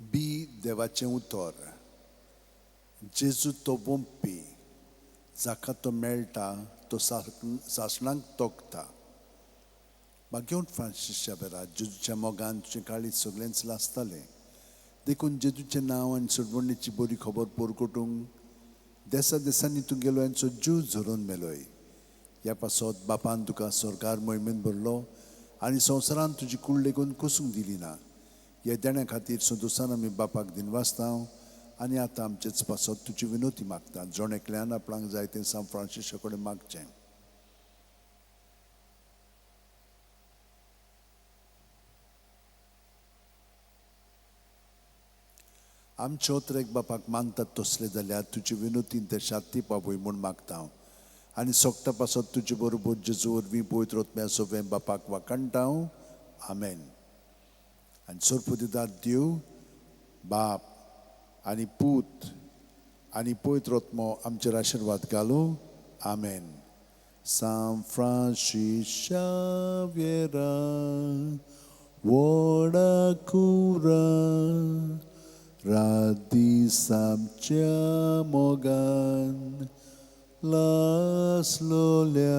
बी देवाचें उतर. जेजू तो बोंपी, जाका तो मेळटा तो सासणांक तोखता. बागेवंत फ्रांसीस शाबेरा जेजूच्या मोगान तुजें काळीज सगळेंच लासतालें. देखून जेजूचें नांव आनी सोडवणेची बरी खबर पोरकोटूंक देसा देसांनी तूं गेलो हांचो जीव झरोवन मेलोय. ह्या पासत बापान तुका सरकार मोहिमेन भरलो आनी संवसारान तुजी कूड लेगून कसूंक दिली ना. ह्या देण्या खातीर संतोशान आमी बापाक दिनवासतांव आनी आतां आमचेच पासत तुजी विनोती मागता. जोण एकल्यान आपणाक जाय तें सांव फ्रांसीसा कडेन मागचें. आमचे ओत्रेक बापाक मानतात तसले जाल्यार तुजी विनोतीन ते शांती पावय म्हूण मागता. आनी सोगता पासत तुजे बरोबर जेजू वरवीं पवित्र आत्म्या सोबें बापाक वाकणटाव. आमेन. आनी सोरपुदिदार देव बाप आनी पूत आनी पवित्र आत्मो आमचेर आशिर्वाद घालूं. आमेन. San Francis Xaviera, व्हडा कुरा राती सामच्या मोगान लासलोल्या.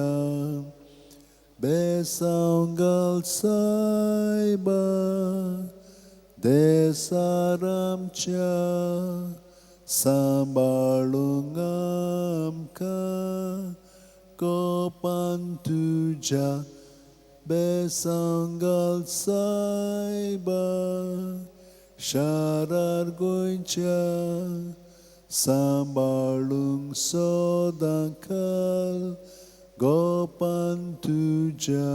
बेसांव घाल सायबा देसार आमच्या, सांबाळूंक आमकां कोपान तुज्या. बेसांव घाल सायबा शारार गोंयच्या, सांबाळूंक सदां घाल गोपान तुज्या.